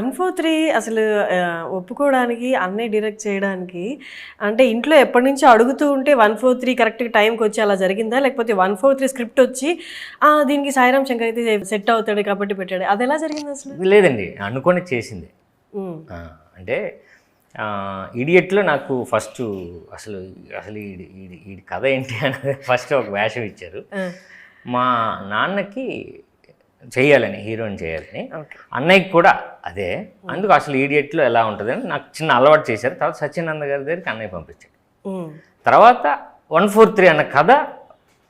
143 అసలు ఒప్పుకోవడానికి, అన్నయ్య డైరెక్ట్ చేయడానికి అంటే ఇంట్లో ఎప్పటినుంచో అడుగుతూ ఉంటే 143 కరెక్ట్‌గా టైంకొచ్చి అలా జరిగిందా? లేకపోతే 143 స్క్రిప్ట్ వచ్చి దీనికి సాయిరామ్ శంకర్ అయితే సెట్ అవుతాడు కాబట్టి పెట్టాడు. అదెలా జరిగిందసలు? లేదండి. అనుకోని చేసింది. హ్మ్. అంటే 'ఇడియట్‌లో' నాకు ఫస్టు అసలు అసలు ఈడి కథ ఏంటి అనేది ఫస్ట్ ఒక వేషం ఇచ్చారు. మా నాన్నకి చేయాలని, హీరోయిన్ చేయాలని, అన్నయ్యకి కూడా అదే. అందుకు అసలు 'ఇడియట్‌లో' ఎలా ఉంటుందని నాకు చిన్న అలవాటు చేశారు. తర్వాత సత్యనంద గారి దగ్గరికి అన్నయ్య పంపించాడు. తర్వాత 143 అన్న కథ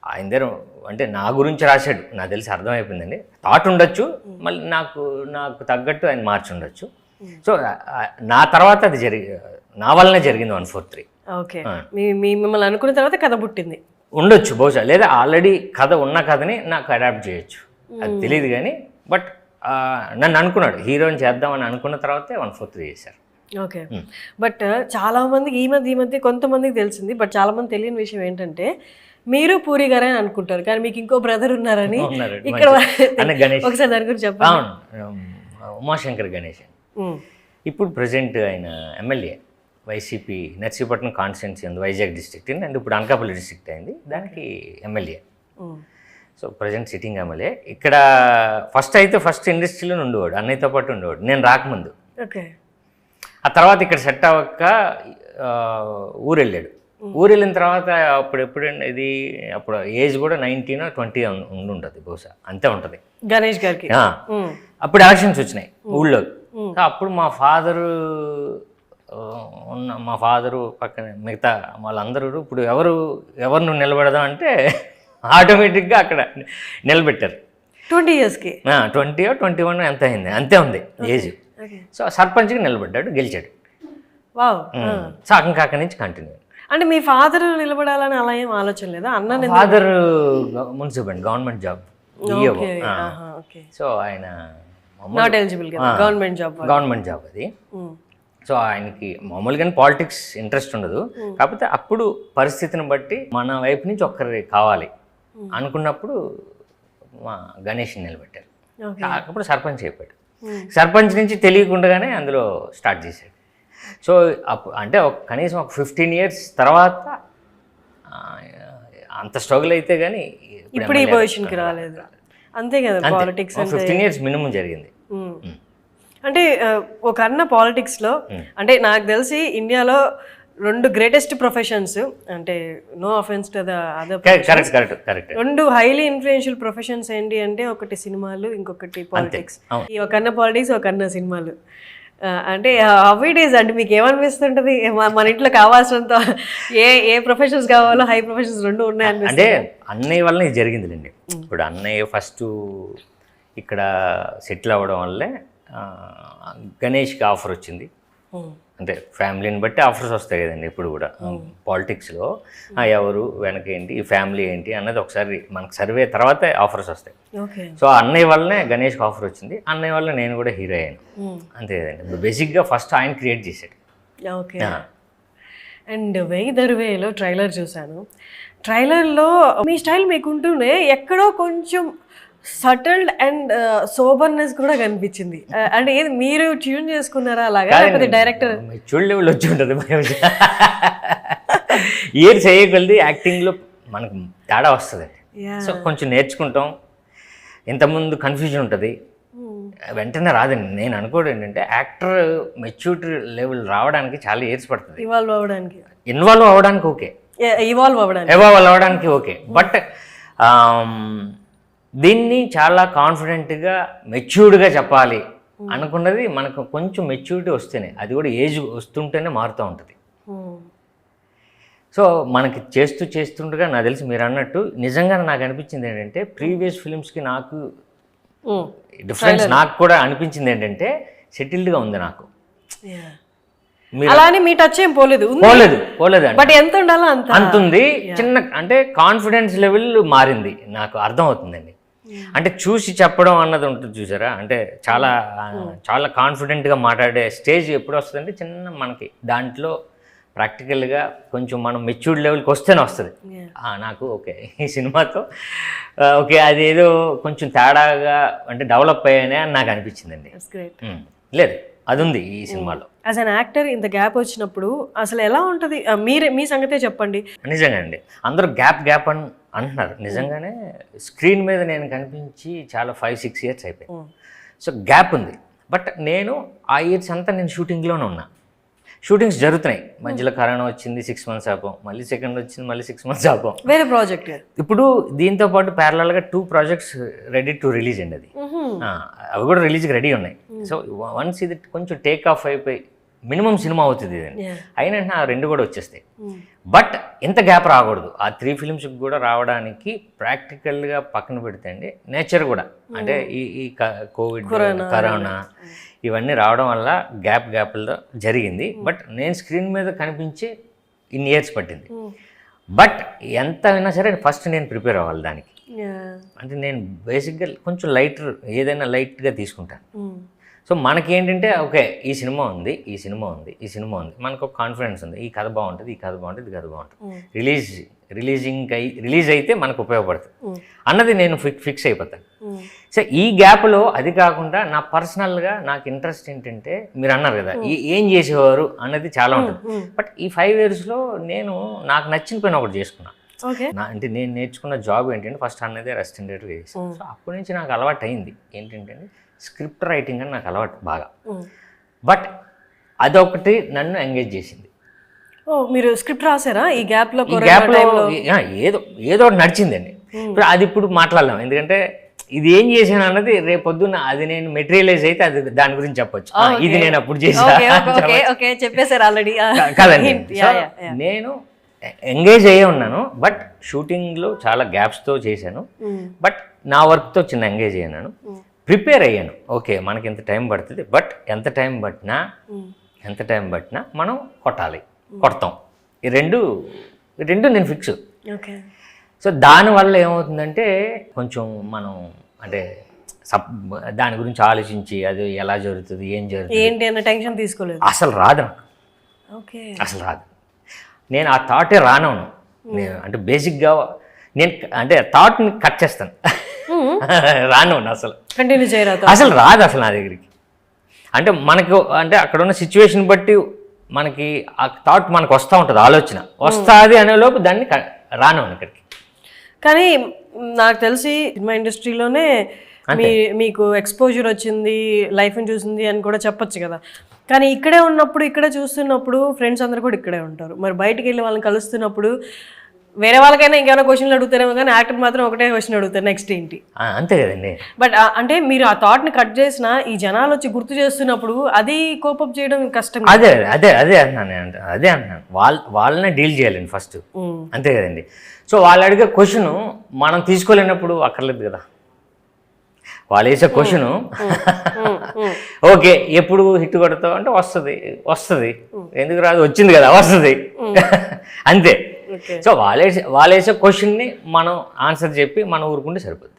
ఆయన దగ్గర అంటే నా గురించి రాశాడు. నాకు తెలిసి అర్థమైపోయిందండి. థాట్ ఉండొచ్చు, మళ్ళీ నాకు తగ్గట్టు ఆయన మార్చి ఉండొచ్చు. సో నా తర్వాత అది నా వల్లనే జరిగింది 143. ఓకే. మిమ్మల్ని అనుకున్న తర్వాత కథ పుట్టింది ఉండొచ్చు బహుశా, లేదా ఆల్రెడీ కథ ఉన్న కథని నాకు అడాప్ట్ చేయొచ్చు, అది తెలియదు. కానీ బట్ నన్ను అనుకున్నాడు హీరోయిన్ చేద్దామని అనుకున్న తర్వాతే 143 చేశారు. ఓకే. బట్ చాలా మందికి ఈ మధ్య కొంతమందికి తెలిసింది. బట్ చాలా మంది తెలియని విషయం ఏంటంటే మీరు పూరి గారే అని అనుకుంటారు, కానీ మీకు ఇంకో బ్రదర్ ఉన్నారని ఇక్కడ ఒకసారి దాని గురించి చెప్పండి. ఉమాశంకర్ గణేష్ ఇప్పుడు ప్రజెంట్ ఆయన ఎమ్మెల్యే, వైసీపీ నర్సీపట్నం కాన్స్టిట్యున్సీ ఉంది, వైజాగ్ డిస్ట్రిక్ట్ అండ్ ఇప్పుడు అనకాపల్లి డిస్ట్రిక్ట్ అయింది, దానికి MLA. So present sitting MLA. ఇక్కడ ఫస్ట్ ఇండస్ట్రీలో ఉండేవాడు, అన్నయ్యతో పాటు ఉండేవాడు నేను రాకముందు. ఓకే. ఆ తర్వాత ఇక్కడ సెట్ అవ్వక ఊరు వెళ్ళాడు. ఊరు వెళ్ళిన తర్వాత ఎప్పుడండి ఇది, అప్పుడు ఏజ్ కూడా 19 or 20 ఉంటుంది బహుశా, అంతే ఉంటుంది గణేష్ గారికి. అప్పుడు ఎలక్షన్స్ వచ్చినాయి ఊళ్ళో. అప్పుడు మా ఫాదరు పక్కన మిగతా వాళ్ళందరూ ఇప్పుడు ఎవరు నువ్వు నిలబెడదాం అంటే ఆటోమేటిక్గా అక్కడ నిలబెట్టారు. 20 yearsకి 20 or 21 ఎంత అయింది, అంతే ఉంది ఏజ్. సో సర్పంచ్కి నిలబడ్డాడు, గెలిచాడు. వావ్. సో అక్కడి నుంచి కంటిన్యూ. అంటే మీ ఫాదర్ నిలబడాలని అలా ఏం ఆలోచన లేదా? అన్న father municipal government job. So ఆయన నాట్ ఎలిజిబుల్ గవర్నమెంట్ జాబ్ అది. సో ఆయనకి మామూలుగానే పాలిటిక్స్ ఇంట్రెస్ట్ ఉండదు. కాకపోతే అప్పుడు పరిస్థితిని బట్టి మన వైపు నుంచి ఒక్కరి కావాలి అనుకున్నప్పుడు మా గణేష్ని నిలబెట్టారు. అప్పుడు సర్పంచ్ అయిపోయాడు. సర్పంచ్ నుంచి తెలియకుండానే అందులో స్టార్ట్ చేశాడు. సో అంటే కనీసం ఒక 15 years తర్వాత అంత స్ట్రగుల్ అయితే కానీ ఇప్పుడు ఈ పొజిషన్కి రాలేదు. అంతే కదా, పాలిటిక్స్ 15 years మినిమం జరిగింది. అంటే ఒక అన్న పాలిటిక్స్లో అంటే నాకు తెలిసి ఇండియాలో 2 గ్రేటెస్ట్ ప్రొఫెషన్స్, అంటే no offence to the other, correct 2 highly influential professions ఏంటి అంటే ఒకటి సినిమాలు, ఇంకొకటి పాలిటిక్స్. ఈ ఒక అన్న పాలిటిక్స్, ఒక అన్న సినిమాలు. అంటే హౌ ఇట్ ఈస్ అంటే మీకు ఏమనిపిస్తుంటుంది? మన ఇంట్లో కావాల్సినంత ఏ ప్రొఫెషన్స్ కావాలో హై ప్రొఫెషన్స్ 2 ఉన్నాయని. అంటే అన్నయ్య వల్ల ఇది జరిగిందిలేండి. ఇప్పుడు అన్నయ్య ఫస్ట్ ఇక్కడ సెటిల్ అవ్వడం వల్లే గణేష్కి ఆఫర్ వచ్చింది. అంటే ఫ్యామిలీని బట్టి ఆఫర్స్ వస్తాయి కదండి ఇప్పుడు కూడా పాలిటిక్స్లో. ఎవరు వెనక ఏంటి, ఈ ఫ్యామిలీ ఏంటి అన్నది ఒకసారి మనకు సర్వే తర్వాతే ఆఫర్స్ వస్తాయి. సో అన్నయ్య వల్లనే గణేష్కి ఆఫర్ వచ్చింది. అన్నయ్య వల్ల నేను కూడా హీరో అయ్యాను, అంతే కదండి. బేసిక్గా ఫస్ట్ ఆయన క్రియేట్ చేశాడు. ఓకే. అండ్ వెయ్యి దరువేలో ట్రైలర్ చూశాను. ట్రైలర్లో మీ స్టైల్ మీకుంటూనే ఎక్కడో కొంచెం సటిల్డ్ అండ్ సోబర్నెస్ కూడా కనిపించింది. అంటే ఏది మీరు ట్యూన్ చేసుకున్నారా అలాగా, లేకపోతే డైరెక్టర్ మెచ్యూర్డ్ లెవెల్ వచ్చి ఉంటుంది? ఏది చేయగలది యాక్టింగ్లో మనకు తేడా వస్తుంది. సో కొంచెం నేర్చుకుంటాం. ఇంతకుముందు కన్ఫ్యూజన్ ఉంటుంది, వెంటనే రాదండి. నేను అనుకోవడం ఏంటంటే యాక్టర్ మెచ్యూరిటీ లెవెల్ రావడానికి చాలా ఇయర్స్ పడుతుంది. ఇన్వాల్వ్ అవ్వడానికి ఓకే, ఇవాల్వ్ అవ్వడానికి ఓకే. బట్ దీన్ని చాలా కాన్ఫిడెంట్గా మెచ్యూర్డ్గా చెప్పాలి అనుకున్నది మనకు కొంచెం మెచ్యూరిటీ వస్తేనే, అది కూడా ఏజ్ వస్తుంటేనే మారుతూ ఉంటుంది. సో మనకి చేస్తుండగా నాకు తెలిసి మీరు అన్నట్టు నిజంగా నాకు అనిపించింది ఏంటంటే ప్రీవియస్ ఫిలిమ్స్కి నాకు డిఫరెన్స్ నాకు కూడా అనిపించింది ఏంటంటే సెటిల్డ్గా ఉంది నాకు. అలానే మీ టచ్ ఏం పోలేదు బట్ ఎంత ఉండాలో అంత ఉంది. చిన్న అంటే కాన్ఫిడెన్స్ లెవెల్ మారింది నాకు అర్థం అవుతుందండి. అంటే చూసి చెప్పడం అన్నది ఉంటుంది చూసారా, అంటే చాలా కాన్ఫిడెంట్గా మాట్లాడే స్టేజ్ ఎప్పుడు వస్తుందంటే చిన్న మనకి దాంట్లో ప్రాక్టికల్గా కొంచెం మనం మెచ్యూర్డ్ లెవెల్కి వస్తేనే వస్తుంది. నాకు ఓకే ఈ సినిమాతో ఓకే అదేదో కొంచెం తేడాగా అంటే డెవలప్ అయ్యానే అని నాకు అనిపించిందండి. లేదు అది ఉంది ఈ సినిమాలో. యాజ్ అన్ యాక్టర్ ఇంత గ్యాప్ వచ్చినప్పుడు అసలు ఎలా ఉంటుంది? మీ సంగతే చెప్పండి. నిజంగా అండి, అందరూ గ్యాప్ అని అంటున్నారు. నిజంగానే స్క్రీన్ మీద నేను కనిపించి చాలా 5-6 ఇయర్స్ అయిపోయింది. సో గ్యాప్ ఉంది. బట్ నేను ఆ ఇయర్స్ అంతా నేను షూటింగ్లోనే ఉన్నా. షూటింగ్స్ జరుగుతున్నాయి, మధ్యలో కరోనా వచ్చింది, 6 months ఆపాం, మళ్ళీ సెకండ్ వచ్చింది, మళ్ళీ 6 months ఆపాం. వేరే ప్రాజెక్ట్ ఇప్పుడు దీంతో పాటు ప్యారలల్గా 2 projects రెడీ టు రిలీజ్ అండి. అది అవి కూడా రిలీజ్కి రెడీ ఉన్నాయి. సో వన్స్ ఇది కొంచెం టేక్ ఆఫ్ అయిపోయి మినిమం సినిమా అవుతుంది ఇది అయినా ఆ 2 కూడా వచ్చేస్తాయి. బట్ ఇంత గ్యాప్ రాకూడదు. ఆ 3 films కూడా రావడానికి ప్రాక్టికల్గా పక్కన పెడితే అండి, నేచర్ కూడా అంటే ఈ కోవిడ్, కరోనా ఇవన్నీ రావడం వల్ల గ్యాప్లో జరిగింది. బట్ నేను స్క్రీన్ మీద కనిపించి ఇన్ని ఇయర్స్ పట్టింది. బట్ ఎంత అయినా సరే ఫస్ట్ నేను ప్రిపేర్ అవ్వాలి దానికి. అంటే నేను బేసిక్గా కొంచెం ఏదైనా లైట్గా తీసుకుంటాను. సో మనకేంటంటే ఓకే ఈ సినిమా ఉంది, మనకు ఒక కాన్ఫిడెన్స్ ఉంది, ఈ కథ బాగుంటుంది, ఈ కథ బాగుంటుంది, రిలీజ్ అయితే మనకు ఉపయోగపడుతుంది అన్నది నేను ఫిక్స్ అయిపోతాను. సో ఈ గ్యాప్లో అది కాకుండా నా పర్సనల్గా నాకు ఇంట్రెస్ట్ ఏంటంటే, మీరు అన్నారు కదా ఏం చేసేవారు అన్నది చాలా ఉంటుంది. బట్ ఈ 5 yearsలో నేను నాకు నచ్చిన పని ఒకటి చేసుకున్నాను. అంటే నేను నేర్చుకున్న జాబ్ ఏంటంటే ఫస్ట్ అన్నదే అసిస్టెంట్ డైరెక్టర్ చేశాను. సో అప్పటి నుంచి నాకు అలవాటు అయింది ఏంటంటే స్క్రిప్ట్ రైటింగ్ అని నాకు అలవాటు బాగా. బట్ అదొకటి నన్ను ఎంగేజ్ చేసింది. మీరు స్క్రిప్ట్ రాసారా ఈ గ్యాప్లో? ఏదో ఒకటి నడిచిందండి. ఇప్పుడు మాట్లాడలేం, ఎందుకంటే ఇది ఏం చేశాను అన్నది రేపు పొద్దున్న అది నేను మెటీరియలైజ్ అయితే అది దాని గురించి చెప్పొచ్చు. ఇది నేను అప్పుడు చెప్పేశారు ఆల్రెడీ కదండి. నేను ఎంగేజ్ అయ్యే ఉన్నాను. బట్ షూటింగ్లో చాలా గ్యాప్స్తో చేశాను. బట్ నా వర్క్తో చిన్న ఎంగేజ్ అయ్యాను, ప్రిపేర్ అయ్యాను. ఓకే మనకి ఎంత టైం పడుతుంది, బట్ ఎంత టైం పట్టినా మనం కొడతాం. ఈ రెండు నేను ఫిక్స్. సో దానివల్ల ఏమవుతుందంటే కొంచెం మనం అంటే దాని గురించి ఆలోచించి అది ఎలా జరుగుతుంది, ఏం జరుగుతుంది ఏంటి అన్న టెన్షన్ తీసుకోలేదు. అసలు రాదు నాకు, అసలు రాదు. నేను ఆ థాటే రానవును. నేను అంటే బేసిక్గా నేను అంటే థాట్ని కట్ చేస్తాను, రానవును అసలు కంటిన్యూ చేయరా, అసలు రాదు అసలు నా దగ్గరికి. అంటే మనకు అంటే అక్కడ ఉన్న సిచ్యువేషన్ బట్టి మనకి ఆ థాట్ మనకు వస్తూ ఉంటుంది, ఆలోచన వస్తుంది అనేలోపు దాన్ని రానవును ఇక్కడికి. కానీ నాకు తెలిసి సినిమా ఇండస్ట్రీలోనే మీకు ఎక్స్పోజర్ వచ్చింది, లైఫ్ని చూసింది అని కూడా చెప్పొచ్చు కదా. కానీ ఇక్కడే ఉన్నప్పుడు, ఇక్కడ చూస్తున్నప్పుడు ఫ్రెండ్స్ అందరు కూడా ఇక్కడే ఉంటారు. మరి బయటికి వెళ్ళి వాళ్ళని కలుస్తున్నప్పుడు వేరే వాళ్ళకైనా ఇంకేమైనా క్వశ్చన్లు అడుగుతారేమో, కానీ యాక్టర్ మాత్రం ఒకటే క్వశ్చన్ అడుగుతారు, నెక్స్ట్ ఏంటి, అంతే కదండి. బట్ అంటే మీరు ఆ థాట్ని కట్ చేసిన ఈ జనాలు వచ్చి గుర్తు చేస్తున్నప్పుడు అది కోపప్ చేయడం కష్టం. అదే అంటున్నాను వాళ్ళనే డీల్ చేయాలండి ఫస్ట్, అంతే కదండి. సో వాళ్ళు అడిగే క్వశ్చన్ మనం తీసుకోలేనప్పుడు అక్కర్లేదు కదా. వాళ్ళు వేసే క్వశ్చను ఓకే ఎప్పుడు హిట్ కొడతావు అంటే వస్తుంది, ఎందుకు రాదు, వచ్చింది కదా వస్తుంది, అంతే. సో వాళ్ళేసే క్వశ్చన్ని మనం ఆన్సర్ చెప్పి మనం ఊరుకుంటే సరిపోద్ది.